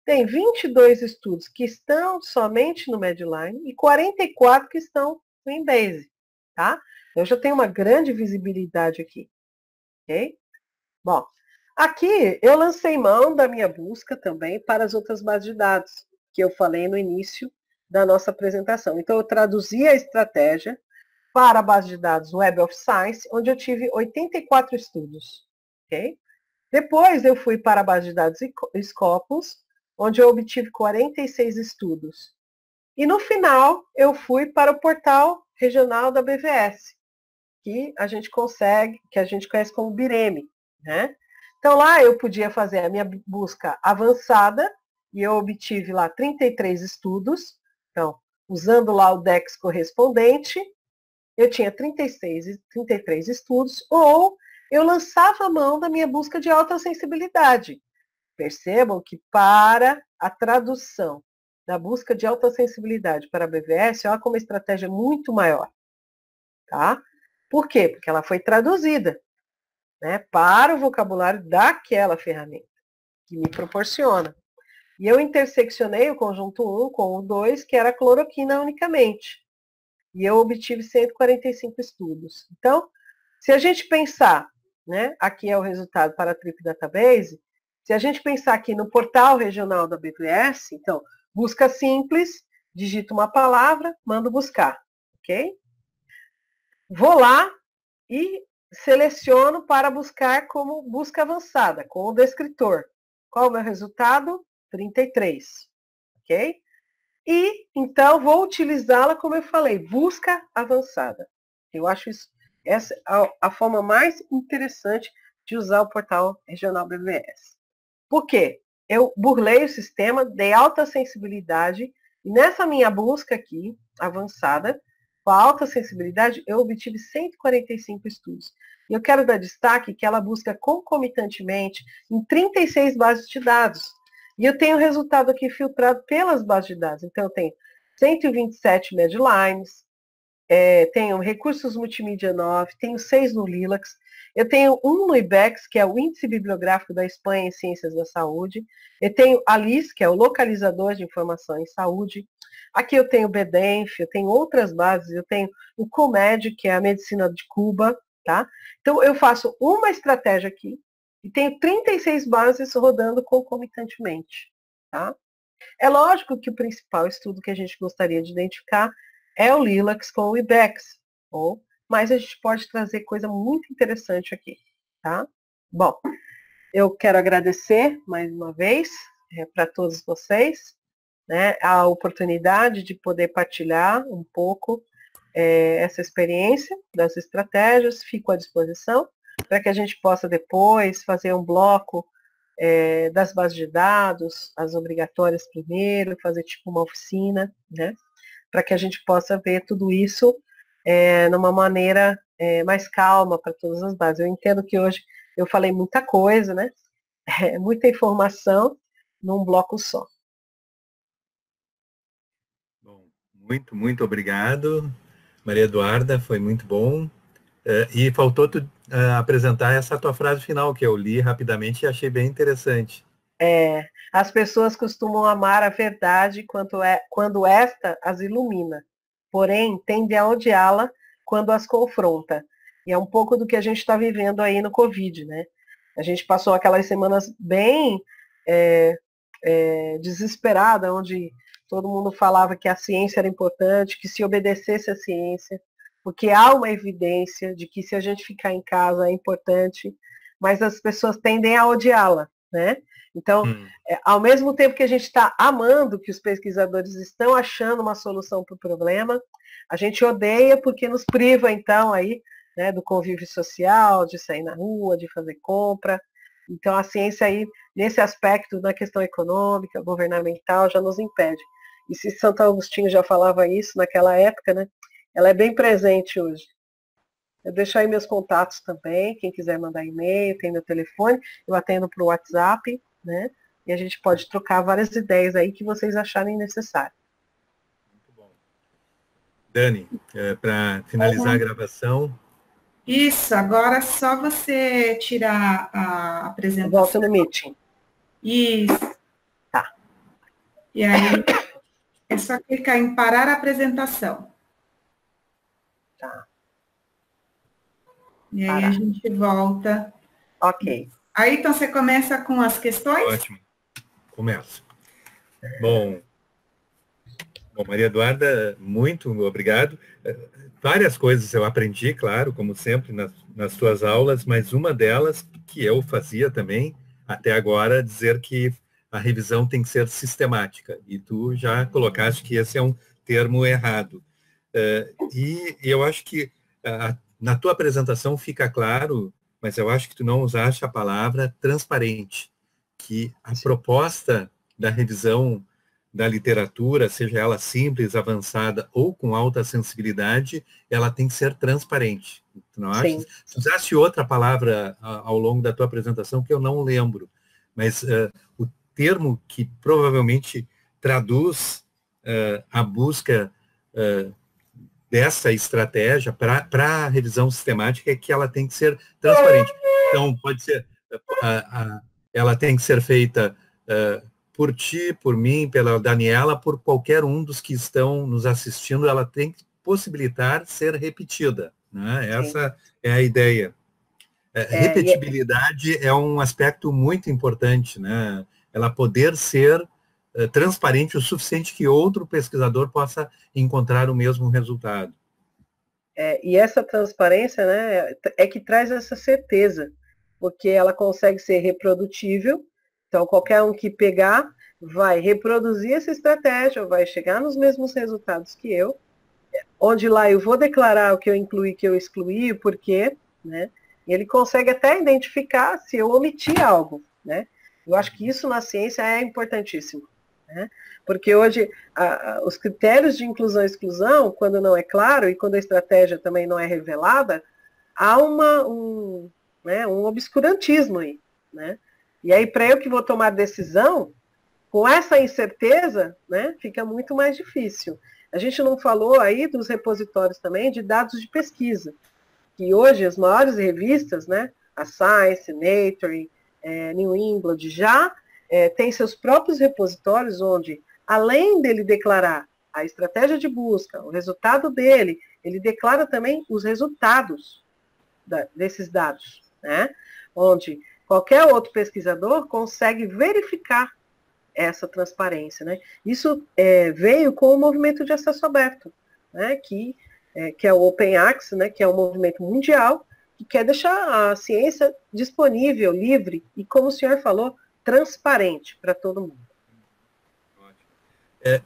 tem 22 estudos que estão somente no Medline e 44 que estão no Embase, tá? Eu já tenho uma grande visibilidade aqui, ok? Bom, aqui eu lancei mão da minha busca também para as outras bases de dados, que eu falei no início da nossa apresentação. Então, eu traduzi a estratégia para a base de dados Web of Science, onde eu tive 84 estudos, ok? Depois eu fui para a base de dados Scopus, onde eu obtive 46 estudos. E no final eu fui para o portal regional da BVS, que a gente conhece como BIREME, né? Então lá eu podia fazer a minha busca avançada e eu obtive lá 33 estudos. Então, usando lá o DEX correspondente, eu tinha 33 estudos, ou eu lançava a mão da minha busca de alta sensibilidade. Percebam que para a tradução da busca de alta sensibilidade para a BVS, ela como estratégia muito maior. Tá? Por quê? Porque ela foi traduzida, né, para o vocabulário daquela ferramenta, que me proporciona. E eu interseccionei o conjunto 1 com o 2, que era cloroquina unicamente. E eu obtive 145 estudos. Então, se a gente pensar, né, aqui é o resultado para a Trip Database, se a gente pensar aqui no portal regional da BVS, então, busca simples, digito uma palavra, mando buscar, ok? Vou lá e seleciono para buscar como busca avançada, com o descritor. Qual é o meu resultado? 33, ok? E, então, vou utilizá-la, como eu falei, busca avançada. Eu acho isso, essa é a forma mais interessante de usar o portal regional BVS. Por quê? Eu burlei o sistema, dei alta sensibilidade, e nessa minha busca aqui, avançada, com a alta sensibilidade, eu obtive 145 estudos. E eu quero dar destaque que ela busca concomitantemente em 36 bases de dados. E eu tenho o resultado aqui filtrado pelas bases de dados. Então, eu tenho 127 Medlines, tenho recursos multimídia 9, tenho 6 no Lilacs, eu tenho um no IBEX, que é o Índice Bibliográfico da Espanha em Ciências da Saúde, eu tenho a LIS, que é o Localizador de Informação em Saúde, aqui eu tenho o BEDENF, eu tenho outras bases, eu tenho o COMED, que é a Medicina de Cuba, tá? Então, eu faço uma estratégia aqui, e tenho 36 bases rodando concomitantemente, tá? É lógico que o principal estudo que a gente gostaria de identificar é o Lilacs com o IBEX, mas a gente pode trazer coisa muito interessante aqui, tá? Bom, eu quero agradecer mais uma vez para todos vocês, né, a oportunidade de poder partilhar um pouco essa experiência das estratégias, fico à disposição para que a gente possa depois fazer um bloco das bases de dados, as obrigatórias primeiro, fazer tipo uma oficina, né? Para que a gente possa ver tudo isso numa maneira mais calma para todas as bases. Eu entendo que hoje eu falei muita coisa, né? Muita informação num bloco só. Bom, muito obrigado, Maria Eduarda, foi muito bom. E faltou tu apresentar essa tua frase final, que eu li rapidamente e achei bem interessante. As pessoas costumam amar a verdade quando esta as ilumina, porém tendem a odiá-la quando as confronta. E é um pouco do que a gente está vivendo aí no Covid, né? A gente passou aquelas semanas bem desesperada, onde todo mundo falava que a ciência era importante, que se obedecesse à ciência, porque há uma evidência de que se a gente ficar em casa é importante, mas as pessoas tendem a odiá-la, né? Então, ao mesmo tempo que a gente está amando que os pesquisadores estão achando uma solução para o problema, a gente odeia porque nos priva, então, aí, né, do convívio social, de sair na rua, de fazer compra. Então, a ciência aí, nesse aspecto, na questão econômica, governamental, já nos impede. E se Santo Agostinho já falava isso naquela época, né, ela é bem presente hoje. Eu deixo aí meus contatos também, quem quiser mandar e-mail, tem meu telefone, eu atendo para o WhatsApp, né? E a gente pode trocar várias ideias aí que vocês acharem necessário. Muito bom. Dani, para finalizar a gravação. Isso, agora é só você tirar a apresentação. Volta no meeting. Isso. Tá. E aí, é só clicar em parar a apresentação. Tá. E aí a gente volta. Ok. Aí, então, você começa com as questões? Ótimo. Começo. Bom, Maria Eduarda, muito obrigado. Várias coisas eu aprendi, claro, como sempre, nas suas aulas, mas uma delas, que eu fazia também, até agora, dizer que a revisão tem que ser sistemática. E tu já colocaste que esse é um termo errado. E eu acho que na tua apresentação fica claro, mas eu acho que tu não usaste a palavra transparente, que a proposta da revisão da literatura, seja ela simples, avançada ou com alta sensibilidade, ela tem que ser transparente. Tu não achas? Tu usaste outra palavra ao longo da tua apresentação que eu não lembro, mas o termo que provavelmente traduz a busca dessa estratégia para a revisão sistemática é que ela tem que ser transparente. Então, pode ser, ela tem que ser feita por ti, por mim, pela Daniela, por qualquer um dos que estão nos assistindo, ela tem que possibilitar ser repetida, né? Essa é a ideia. Repetibilidade é um aspecto muito importante, né? Ela poder ser transparente o suficiente que outro pesquisador possa encontrar o mesmo resultado. E essa transparência, né, é que traz essa certeza, porque ela consegue ser reprodutível, então qualquer um que pegar vai reproduzir essa estratégia, vai chegar nos mesmos resultados que eu, onde lá eu vou declarar o que eu incluí, que eu excluí, o porquê, né, e ele consegue até identificar se eu omiti algo, né. Eu acho que isso na ciência é importantíssimo, né? Porque hoje os critérios de inclusão e exclusão, quando não é claro e quando a estratégia também não é revelada, há um obscurantismo aí, né? E aí, para eu que vou tomar decisão, com essa incerteza, né, fica muito mais difícil. A gente não falou aí dos repositórios também de dados de pesquisa, que hoje as maiores revistas, né, a Science, Nature, New England, já tem seus próprios repositórios onde, além dele declarar a estratégia de busca, o resultado dele, ele declara também os resultados desses dados, né? Onde qualquer outro pesquisador consegue verificar essa transparência, né? Isso veio com o movimento de acesso aberto, né? Que é o Open Access, né? Que é um movimento mundial que quer deixar a ciência disponível, livre e, como o senhor falou, transparente para todo mundo.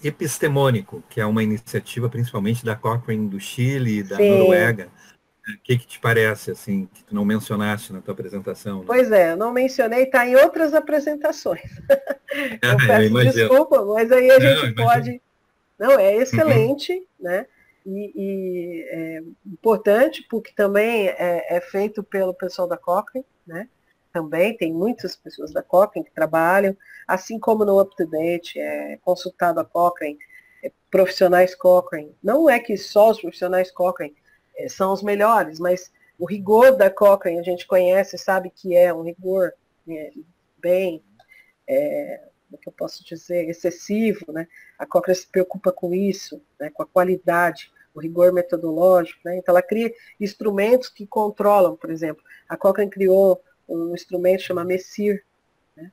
Epistemônico, que é uma iniciativa principalmente da Cochrane do Chile e da Sim. Noruega. O que te parece, assim, que tu não mencionaste na tua apresentação? Né? Pois é, eu não mencionei, está em outras apresentações. Eu peço desculpa, mas aí a gente pode... Não, é excelente, né? E é importante, porque também é feito pelo pessoal da Cochrane, né? Também tem muitas pessoas da Cochrane que trabalham, assim como no UpToDate, consultado a Cochrane, profissionais Cochrane. Não é que só os profissionais Cochrane são os melhores, mas o rigor da Cochrane a gente conhece, sabe que é um rigor bem, como que eu posso dizer, excessivo, né? A Cochrane se preocupa com isso, né? Com a qualidade, o rigor metodológico, né? Então ela cria instrumentos que controlam, por exemplo, a Cochrane criou um instrumento chamado MESSIR, né?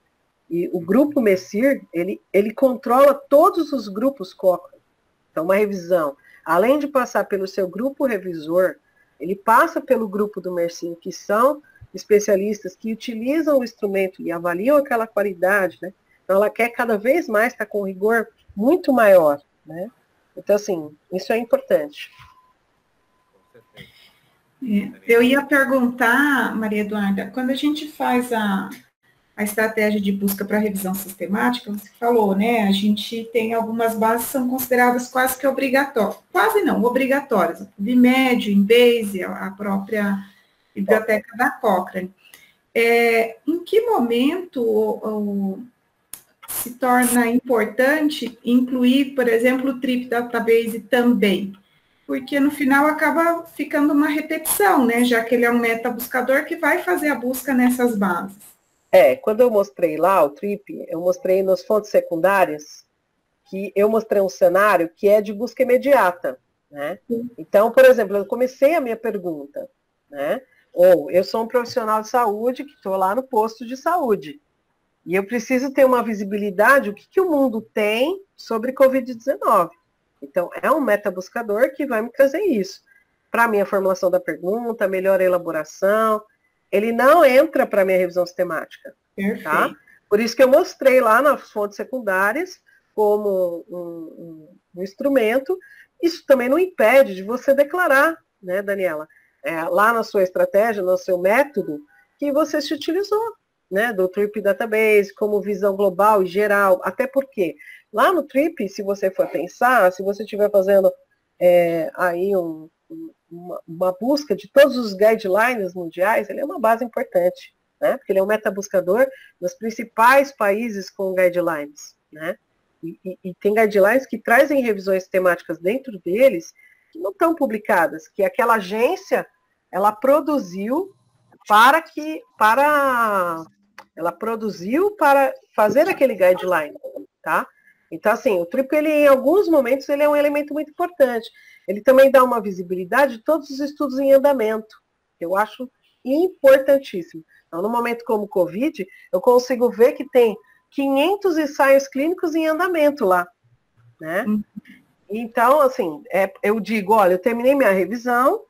E o grupo MESSIR, ele controla todos os grupos Cochrane. Então, uma revisão, além de passar pelo seu grupo revisor, ele passa pelo grupo do MESSIR, que são especialistas que utilizam o instrumento e avaliam aquela qualidade, né? Então, ela quer cada vez mais estar com um rigor muito maior, né? Então, assim, isso é importante. Eu ia perguntar, Maria Eduarda, quando a gente faz a estratégia de busca para revisão sistemática, você falou, né, a gente tem algumas bases que são consideradas quase que obrigatórias, quase não, obrigatórias, PubMed, Embase, a própria biblioteca da Cochrane. Em que momento se torna importante incluir, por exemplo, o Trip Database também? Porque no final acaba ficando uma repetição, né? Já que ele é um metabuscador que vai fazer a busca nessas bases. Quando eu mostrei lá o Trip, eu mostrei nas fontes secundárias que eu mostrei um cenário que é de busca imediata, né? Então, por exemplo, eu comecei a minha pergunta, né? Ou eu sou um profissional de saúde que estou lá no posto de saúde e eu preciso ter uma visibilidade, o que o mundo tem sobre Covid-19. Então, é um metabuscador que vai me trazer isso. Para a minha formulação da pergunta, melhor a elaboração. Ele não entra para a minha revisão sistemática. Perfeito. Tá? Por isso que eu mostrei lá nas fontes secundárias como um instrumento. Isso também não impede de você declarar, né, Daniela, lá na sua estratégia, no seu método, que você se utilizou, né, do Trip Database como visão global e geral. Até porque lá no Trip, se você for pensar, se você estiver fazendo aí uma busca de todos os guidelines mundiais, ele é uma base importante, né? Porque ele é um metabuscador nos principais países com guidelines, né? E tem guidelines que trazem revisões temáticas dentro deles que não estão publicadas, que aquela agência ela produziu para ela produziu para fazer aquele guideline, tá? Então, assim, o TRIP, ele, em alguns momentos, ele é um elemento muito importante. Ele também dá uma visibilidade de todos os estudos em andamento, que eu acho importantíssimo. Então, no momento como o Covid, eu consigo ver que tem 500 ensaios clínicos em andamento lá, né? Então, assim, eu digo, olha, eu terminei minha revisão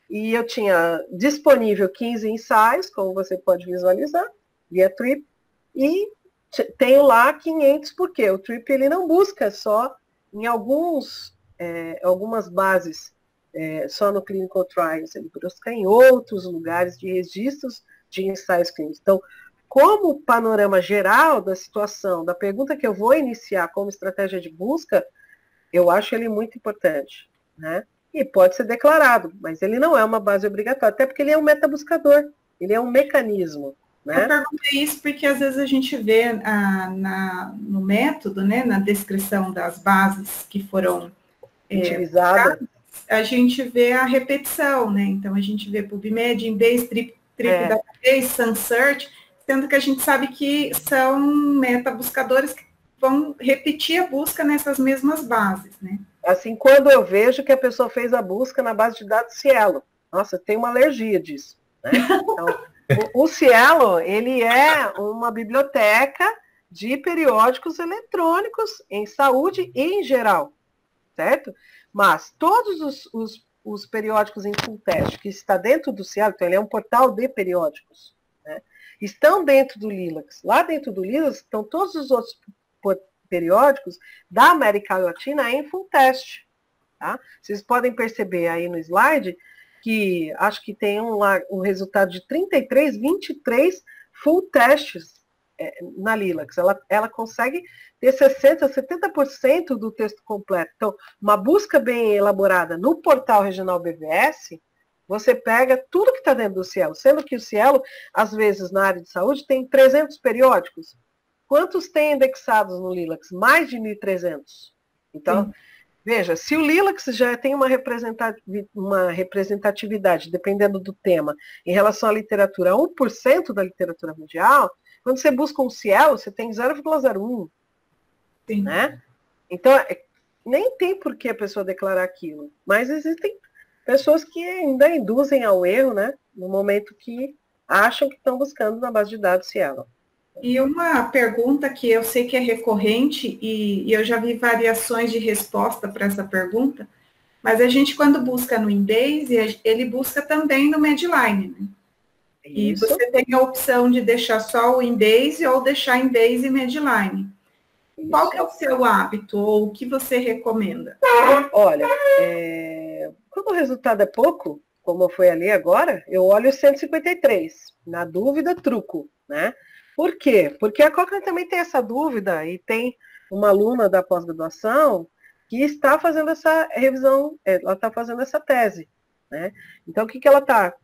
e eu tinha disponível 15 ensaios, como você pode visualizar, via TRIP, e tenho lá 500, porque o TRIP ele não busca só em algumas bases, só no Clinical Trials, ele busca em outros lugares de registros de ensaios clínicos. Então, como panorama geral da situação, da pergunta que eu vou iniciar como estratégia de busca, eu acho ele muito importante, né? E pode ser declarado, mas ele não é uma base obrigatória, até porque ele é um metabuscador, ele é um mecanismo, né? Eu perguntei isso porque às vezes a gente vê no método, né, na descrição das bases que foram utilizadas, a gente vê a repetição, né? Então a gente vê PubMed, Embase, TripDatabase, SunSearch, sendo que a gente sabe que são metabuscadores que vão repetir a busca nessas mesmas bases, né? Assim, quando eu vejo que a pessoa fez a busca na base de dados Cielo, nossa, eu tenho uma alergia disso, né? Então, o Cielo, ele é uma biblioteca de periódicos eletrônicos em saúde e em geral, certo? Mas todos os periódicos em full test que está dentro do Cielo, então ele é um portal de periódicos, né? Estão dentro do Lilacs. Lá dentro do Lilacs estão todos os outros periódicos da América Latina em full test, tá? Vocês podem perceber aí no slide que acho que tem um resultado de 23 full tests na Lilacs. Ela consegue ter 60%, 70% do texto completo. Então, uma busca bem elaborada no portal regional BVS, você pega tudo que está dentro do Cielo, sendo que o Cielo, às vezes, na área de saúde, tem 300 periódicos. Quantos tem indexados no Lilacs? Mais de 1.300. Então, veja, se o Lilacs já tem uma representatividade, dependendo do tema, em relação à literatura, 1% da literatura mundial, quando você busca um Cielo, você tem 0,01. Né? Então, nem tem por que a pessoa declarar aquilo. Mas existem pessoas que ainda induzem ao erro, né? No momento que acham que estão buscando na base de dados Cielo. E uma pergunta que eu sei que é recorrente, e eu já vi variações de resposta para essa pergunta, mas a gente, quando busca no Embase, ele busca também no Medline, né? E você tem a opção de deixar só o Embase ou deixar Embase e Medline. Isso. Qual que é o seu hábito, ou o que você recomenda? Olha, quando o resultado é pouco, como foi ali agora, eu olho o 153. Na dúvida, truco, né? Por quê? Porque a Cochrane também tem essa dúvida, e tem uma aluna da pós-graduação que está fazendo essa revisão, ela está fazendo essa tese, né? Então, o que ela está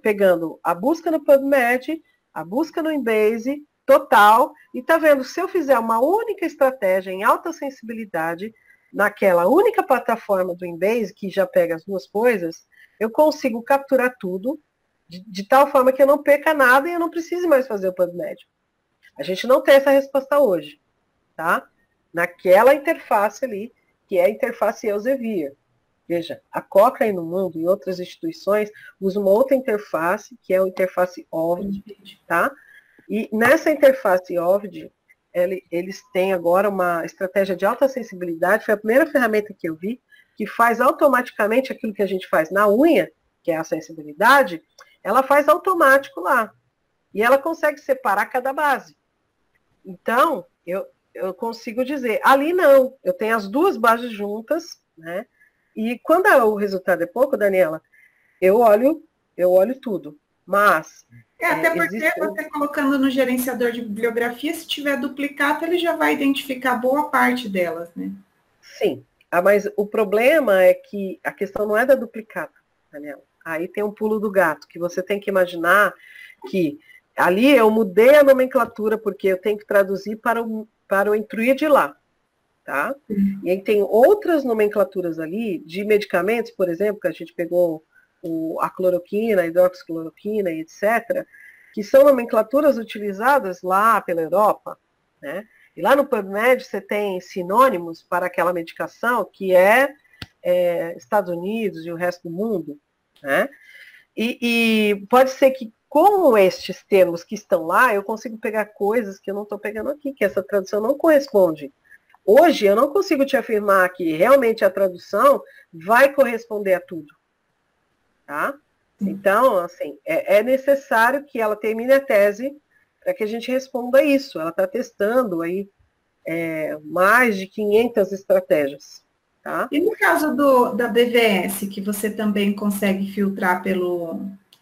pegando? A busca no PubMed, a busca no Embase, total, e está vendo, se eu fizer uma única estratégia em alta sensibilidade, naquela única plataforma do Embase, que já pega as duas coisas, eu consigo capturar tudo, de tal forma que eu não perca nada e eu não precise mais fazer o PubMed. A gente não tem essa resposta hoje, tá? Naquela interface ali, que é a interface Elsevier. Veja, a Cochrane no mundo e outras instituições usam uma outra interface, que é a interface OVD, tá? E nessa interface OVD, eles têm agora uma estratégia de alta sensibilidade, foi a primeira ferramenta que eu vi, que faz automaticamente aquilo que a gente faz na unha, que é a sensibilidade, ela faz automático lá. E ela consegue separar cada base. Então, eu consigo dizer, ali não, eu tenho as duas bases juntas, né? E quando o resultado é pouco, Daniela, eu olho tudo. Mas... até porque você colocando no gerenciador de bibliografia, se tiver duplicata, ele já vai identificar boa parte delas, né? Sim, mas o problema é que a questão não é da duplicata, Daniela. Aí tem um pulo do gato, que você tem que imaginar que ali eu mudei a nomenclatura, porque eu tenho que traduzir para o intruir de lá, tá? E aí tem outras nomenclaturas ali, de medicamentos, por exemplo, que a gente pegou a cloroquina, a hidroxicloroquina e etc., que são nomenclaturas utilizadas lá pela Europa, né? E lá no PubMed você tem sinônimos para aquela medicação que é Estados Unidos e o resto do mundo, né? E pode ser que com estes termos que estão lá, eu consigo pegar coisas que eu não estou pegando aqui, que essa tradução não corresponde. Hoje, eu não consigo te afirmar que realmente a tradução vai corresponder a tudo. Tá? Então, assim, é necessário que ela termine a tese para que a gente responda a isso. Ela está testando aí mais de 500 estratégias. Tá? E no caso da BVS, que você também consegue filtrar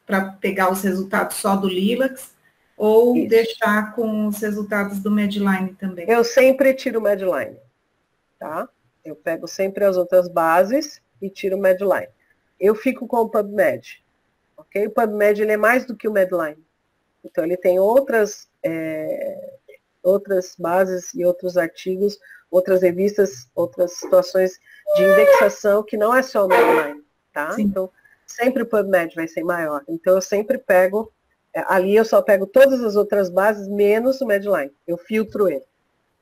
para pegar os resultados só do Lilacs, ou isso, deixar com os resultados do Medline também? Eu sempre tiro o Medline, tá? Eu pego sempre as outras bases e tiro o Medline. Eu fico com o PubMed, ok? O PubMed ele é mais do que o Medline. Então, ele tem outras bases e outros artigos, outras revistas, outras situações de indexação que não é só o Medline, tá? Sim. Então, sempre o PubMed vai ser maior. Então, eu sempre pego, ali eu só pego todas as outras bases, menos o Medline. Eu filtro ele.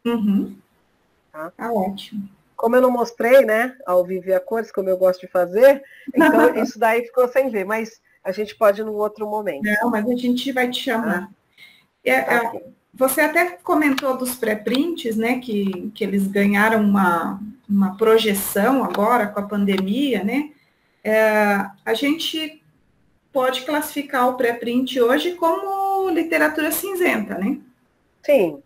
Uhum. Tá? Ótimo. Como eu não mostrei, né, ao vivo e a cores, como eu gosto de fazer, então isso daí ficou sem ver, mas a gente pode num outro momento. Não, mas a gente vai te chamar. Okay. Você até comentou dos pré-prints, né, que eles ganharam uma projeção agora com a pandemia, né? A gente pode classificar o pré-print hoje como literatura cinzenta, né? Sim.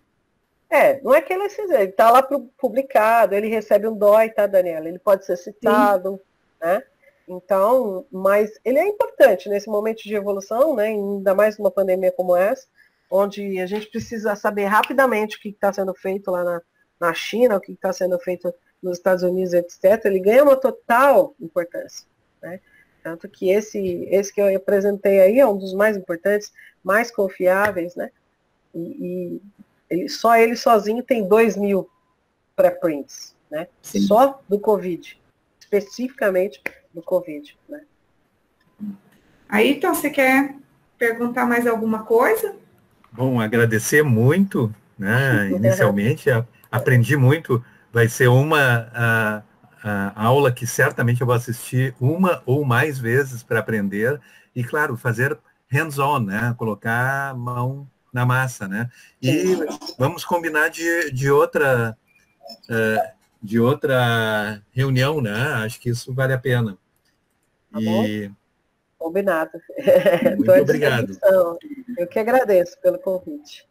Não é que ele é cinzenta, ele está lá publicado, ele recebe um DOI, tá, Daniela? Ele pode ser citado, sim, né? Então, mas ele é importante nesse momento de evolução, né? Ainda mais numa pandemia como essa, onde a gente precisa saber rapidamente o que está sendo feito lá na China, o que está sendo feito nos Estados Unidos, etc. Ele ganha uma total importância, né? Tanto que esse que eu apresentei aí é um dos mais importantes, mais confiáveis, né? E só ele sozinho tem 2.000 pré-prints, né? Sim. Só do Covid, especificamente do Covid, né? Aí, então, você quer perguntar mais alguma coisa? Bom, agradecer muito, né? Inicialmente, aprendi muito. Vai ser uma a aula que certamente eu vou assistir uma ou mais vezes para aprender e, claro, fazer hands-on, né? Colocar a mão na massa, né? E vamos combinar de outra reunião, né? Acho que isso vale a pena. Tá bom? Combinado. Muito obrigado. Eu que agradeço pelo convite.